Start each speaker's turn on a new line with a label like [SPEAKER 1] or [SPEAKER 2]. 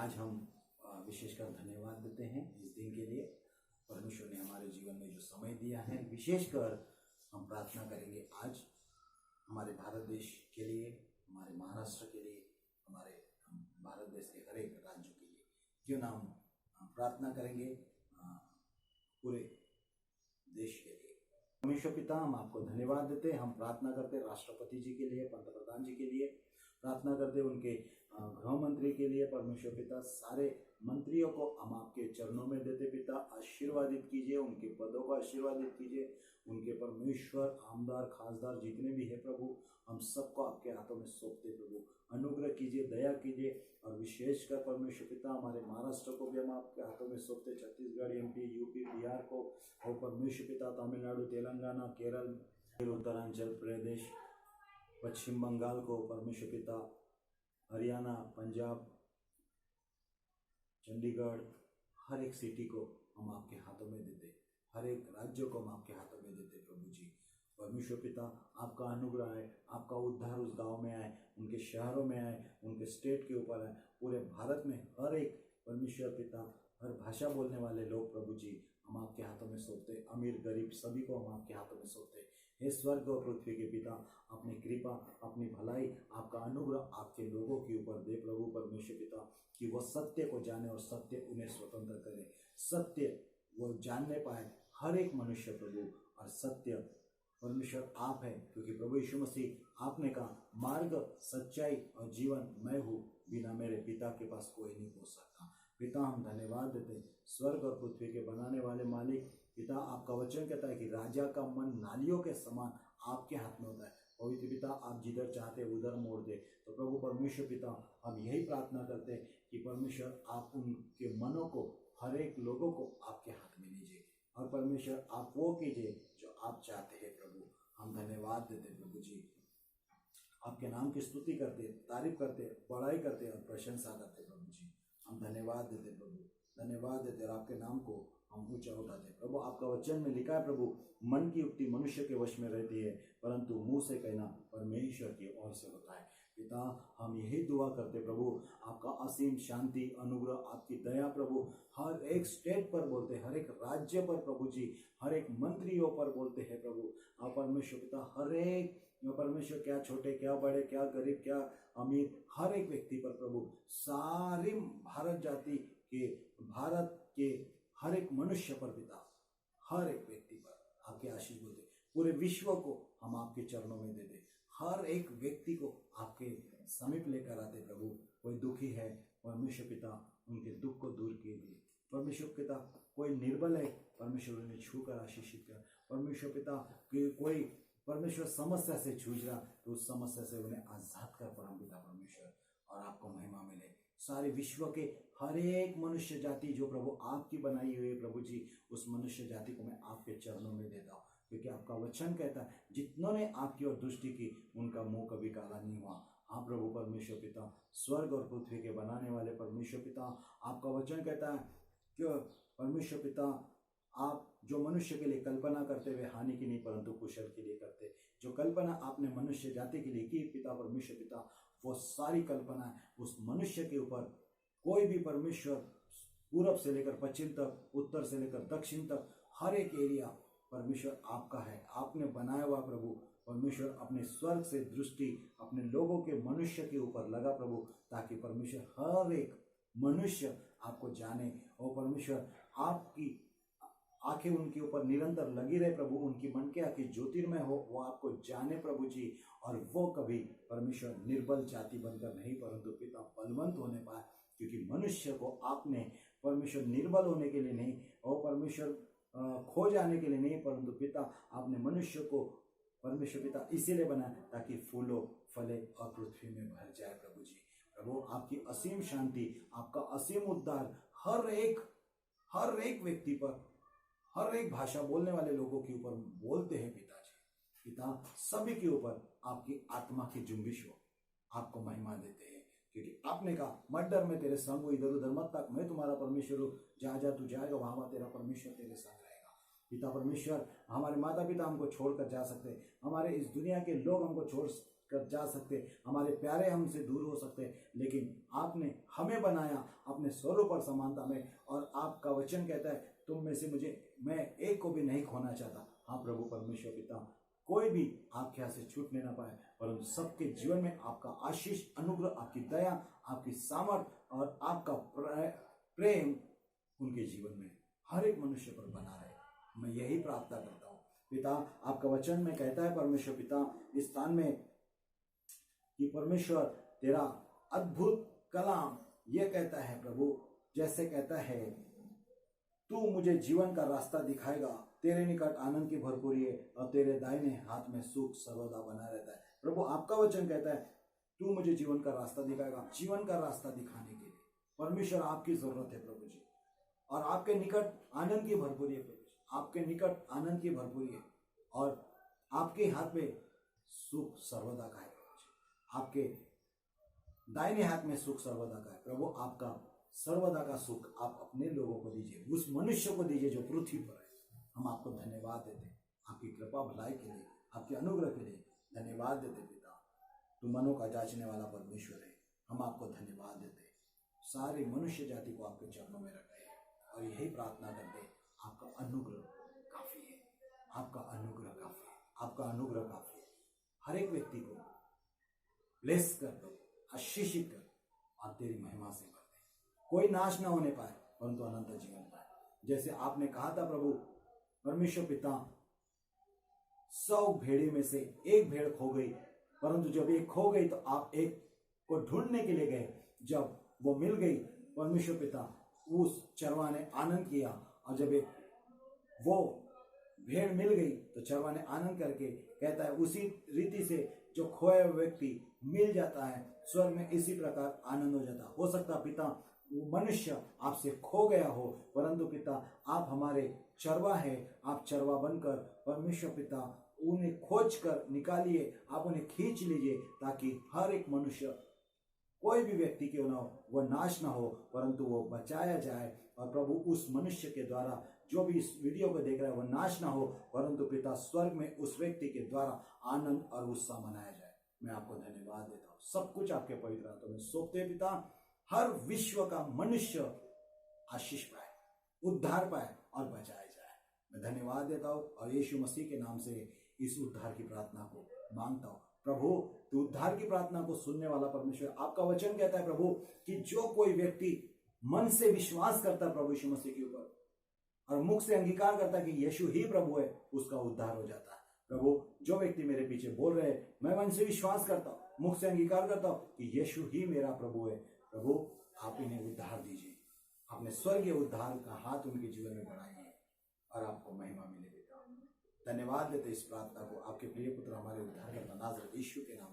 [SPEAKER 1] आज हम विशेषकर धन्यवाद देते हैं इस दिन के लिए। परमेश्वर ने हमारे जीवन में जो समय दिया है, विशेषकर हम प्रार्थना करेंगे आज हमारे भारत देश के लिए, हमारे महाराष्ट्र के लिए, हमारे भारत देश के हर एक राज्यों के लिए। क्यों ना हम प्रार्थना करेंगे पूरे देश के लिए। परमेश्वर पिता, हम आपको धन्यवाद देते हैं। हम प्रार्थना करते राष्ट्रपति जी के लिए, पंतप्रधान जी के लिए, प्रार्थना करते उनके गृह मंत्री के लिए। परमेश्वर पिता, सारे मंत्रियों को हम आपके चरणों में देते पिता, आशीर्वादित कीजिए, उनके पदों को आशीर्वादित कीजिए, उनके परमेश्वर आमदार खासदार जितने भी है प्रभु, हम सबको आपके हाथों में सौंपते प्रभु। अनुग्रह कीजिए, दया कीजिए, और विशेषकर परमेश्वर पिता हमारे महाराष्ट्र को भी हम आपके हाथों में सौंपते, छत्तीसगढ़, एमपी, यूपी, बिहार को, और परमेश्वर पिता तमिलनाडु, तेलंगाना, केरल, उत्तरांचल प्रदेश, पश्चिम बंगाल को, परमेश्वर पिता हरियाणा, पंजाब, चंडीगढ़, हर एक सिटी को हम आपके हाथों में देते, हर एक राज्य को हम आपके हाथों में देते प्रभु जी। परमेश्वर पिता, आपका अनुग्रह है, आपका उद्धार उस गांव में आए, उनके शहरों में आए, उनके स्टेट के ऊपर आए, पूरे भारत में हर एक परमेश्वर पिता, हर भाषा बोलने वाले लोग प्रभु जी हम आपके हाथों में सौंपते, अमीर गरीब सभी को हम आपके हाथों में सौंपते। हे स्वर्ग और पृथ्वी के पिता, अपनी कृपा, अपनी भलाई, आपका अनुग्रह आपके लोगों के ऊपर दे प्रभु परमेश्वर पिता, कि वो सत्य को जाने और सत्य उन्हें स्वतंत्र करे, सत्य वो जानने पाए हर एक मनुष्य प्रभु। और सत्य परमेश्वर आप है, क्योंकि प्रभु यीशु मसीह आपने कहा मार्ग, सच्चाई और जीवन मैं हूँ, बिना मेरे पिता के पास कोई नहीं पहुँच सकता। पिता, हम धन्यवाद देते, स्वर्ग और पृथ्वी के बनाने वाले मालिक पिता, आपका वचन कहता है कि राजा का मन नालियों के समान आपके हाथ में होता है। पवित्र पिता, आप जिधर चाहते उधर मोड़ दे। तो प्रभु परमेश्वर पिता, हम यही प्रार्थना करते हैं कि परमेश्वर आप उनके मनों को, हर एक लोगों को आपके हाथ में लीजिए, और परमेश्वर आप वो कीजिए जो आप चाहते हैं प्रभु। हम धन्यवाद देते प्रभु जी, आपके नाम की स्तुति करते, तारीफ करते, बड़ाई करते और प्रशंसा करते प्रभु जी। हम धन्यवाद देते प्रभु, धन्यवाद देते, और आपके नाम को हम ऊंचा उठाते प्रभु। आपका वचन में लिखा है प्रभु, मन की युक्ति मनुष्य के वश में रहती है, परंतु मुंह से कहना परमेश्वर की ओर से होता है। पिता, हम यही दुआ करते प्रभु, आपका असीम शांति, अनुग्रह, आपकी दया प्रभु हर एक स्टेट पर बोलते, हर एक राज्य पर प्रभु जी, हर एक मंत्रियों पर बोलते हैं प्रभु। आप परमेश्वर पिता, हर एक परमेश्वर, क्या छोटे क्या बड़े, क्या गरीब क्या अमीर, हर एक व्यक्ति पर प्रभु, सारी भारत जाति के, भारत के हर एक मनुष्य पर पिता, हर एक व्यक्ति पर आपके आशीष बोलते, पूरे विश्व को हम आपके चरणों में देते, हर एक व्यक्ति को आपके समीप लेकर आते प्रभु। कोई दुखी है परमेश्वर पिता, उनके दुख को दूर कीजिए परमेश्वर पिता। कोई निर्बल है परमेश्वर, उन्हें छूकर आशीषित कर परमेश्वर पिता। कोई परमेश्वर समस्या से जूझ रहा, तो उस समस्या से उन्हें आजाद कर परम पिता परमेश्वर, और आपको महिमा मिले। सारे विश्व के हर एक मनुष्य जाति जो प्रभु आपकी बनाई हुई है प्रभु जी, उस मनुष्य जाति को मैं आपके चरणों में देता हूँ, क्योंकि आपका वचन कहता है जितनों ने आपकी ओर दृष्टि की उनका मुंह कभी काला नहीं हुआ। हाँ प्रभु परमेश्वर पिता, स्वर्ग और पृथ्वी के बनाने वाले परमेश्वर पिता, आपका वचन कहता है कि परमेश्वर पिता, आप जो मनुष्य के लिए कल्पना करते हुए हानि की नहीं परंतु कुशल के लिए करते, जो कल्पना आपने मनुष्य जाति के लिए की पिता परमेश्वर पिता, वो सारी कल्पना उस मनुष्य के ऊपर, कोई भी परमेश्वर पूरब से लेकर पश्चिम तक, उत्तर से लेकर दक्षिण तक, हर एक एरिया परमेश्वर आपका है, आपने बनाया हुआ प्रभु परमेश्वर। अपने स्वर्ग से दृष्टि अपने लोगों के, मनुष्य के ऊपर लगा प्रभु, ताकि परमेश्वर हर एक मनुष्य आपको जाने, और परमेश्वर आपकी आंखें उनके ऊपर निरंतर लगी रहे प्रभु, उनकी मन के आंखें ज्योतिर्मय हो, वो आपको जाने प्रभु जी, और वो कभी परमेश्वर निर्बल जाति बनकर नहीं परंतु पिता बलवंत होने पाए, क्योंकि मनुष्य को आपने परमेश्वर निर्बल होने के लिए नहीं, और परमेश्वर खो जाने के लिए नहीं, परंतु पिता आपने मनुष्य को परमेश्वर पिता इसीलिए बनाया ताकि फूलो फले और पृथ्वी में भर जाए प्रभु जी। प्रभु, आपकी असीम शांति, आपका असीम उद्धार हर एक व्यक्ति पर, हर एक भाषा बोलने वाले लोगों के ऊपर बोलते हैं पिताजी। पिता, सभी के ऊपर आपकी आत्मा की जुम्बिश हो, आपको महिमा देते हैं, क्योंकि आपने कहा मत डर, मैं तेरे संग हूं, इधर उधर मत ताक, मैं तुम्हारा परमेश्वर हूँ, जहाँ जहाँ तू जाएगा वहां तेरा परमेश्वर तेरे संग रहेगा। पिता परमेश्वर, हमारे माता पिता हमको छोड़कर जा सकते हैं, हमारे इस दुनिया के लोग हमको कर जा सकते, हमारे प्यारे हमसे दूर हो सकते, लेकिन आपने हमें बनाया अपने स्वरूप और समानता में, और आपका वचन कहता है तुम में से मैं एक को भी नहीं खोना चाहता। हाँ प्रभु परमेश्वर पिता, कोई भी आपके हाथ से छूटने ना पाए, परंतु सबके जीवन में आपका आशीष, अनुग्रह, आपकी दया, आपकी सामर्थ और आपका प्रेम उनके जीवन में हर एक मनुष्य पर बना रहे। मैं यही प्रार्थना करता हूँ पिता। आपका वचन में कहता है परमेश्वर पिता इस स्थान में कि परमेश्वर तेरा अद्भुत कलाम यह कहता है प्रभु, जैसे कहता है तू मुझे जीवन का रास्ता दिखाएगा, तेरे निकट आनंद की भरपूरी है और तेरे दाहिने हाथ में सुख सर्वदा बना रहता है। प्रभु आपका वचन कहता है तू मुझे जीवन का रास्ता दिखाएगा। जीवन का रास्ता दिखाने के लिए परमेश्वर आपकी जरूरत है प्रभु जी, और आपके निकट आनंद की भरपूरी है प्रभु जी, आपके निकट आनंद की भरपूरी है और आपके हाथ में सुख सर्वदा का है प्रभु जी, आपके दाहिने हाथ में सुख सर्वदा का है प्रभु। आपका सर्वदा का सुख आप अपने लोगों को दीजिए, उस मनुष्य को दीजिए जो पृथ्वी पर है। हम आपको धन्यवाद देते, आपकी कृपा भलाई के लिए, आपके अनुग्रह के लिए धन्यवाद देते पिता। तू मनों का जांचने वाला परमेश्वर है, हम आपको धन्यवाद देते। सारी मनुष्य जाति को आपके चरणों में रखते हैं और यही प्रार्थना करते, आपका अनुग्रह काफी है, आपका अनुग्रह काफी है, आपका अनुग्रह काफी है। हर एक व्यक्ति को ब्लेस कर दो, आशीषित कर और तेरी महिमा से कर दे, कोई नाश ना होने पाए परंतु अनंत जीवन पाए। जैसे आपने कहा था प्रभु परमेश्वर पिता, 100 भेड़े में से एक भेड़ खो गई, परंतु जब एक खो गई तो आप एक को ढूंढने के लिए गए। जब वो मिल गई परमेश्वर पिता, उस चरवा ने आनंद किया, और जब एक वो भेड़ मिल गई तो चरवा ने आनंद करके कहता है उसी रीति से जो खोया हुआ व्यक्ति मिल जाता है स्वर्ग में, इसी प्रकार आनंद हो जाता। हो सकता पिता वो मनुष्य आपसे खो गया हो, परंतु पिता आप हमारे चरवा है, आप चरवा बनकर परमेश्वर पिता उन्हें खोज कर निकालिए, आप उन्हें खींच लीजिए, ताकि हर एक मनुष्य, कोई भी व्यक्ति क्यों ना हो, वह नाश ना हो परंतु वो बचाया जाए। और प्रभु उस मनुष्य के द्वारा जो भी इस वीडियो को देख रहा है वह नाश ना हो, परंतु पिता स्वर्ग में उस व्यक्ति के द्वारा आनंद और उत्साह मनाया जाए। मैं आपको धन्यवाद देता हूँ, सब कुछ आपके पवित्र हाथों में सौंपते पिता। हर विश्व का मनुष्य आशीष पाए, उद्धार पाए और बचाया जाए। मैं धन्यवाद देता हूँ और यीशु मसीह के नाम से इस उद्धार की प्रार्थना को मांगता हूँ। प्रभु तू उद्धार की प्रार्थना को सुनने वाला परमेश्वर, आपका वचन कहता है प्रभु कि जो कोई व्यक्ति मन से विश्वास करता है प्रभु यीशु मसीह के ऊपर और मुख से अंगीकार करता है कि यीशु ही प्रभु है, उसका उद्धार हो जाता है। प्रभु जो व्यक्ति मेरे पीछे बोल रहे हैं, मैं मन से विश्वास करता हूँ, मुख से अंगीकार करता हूँ कि यीशु ही मेरा प्रभु है, प्रभु आप इन्हें उद्धार दीजिए, अपने स्वर्गीय उद्धार का हाथ उनके जीवन में बढ़ाइए और आपको महिमा मिले। धन्यवाद देते इस प्रार्थना को आपके प्रिय पुत्र हमारे उद्धारकर्ता नाज़रेत यीशु के नाम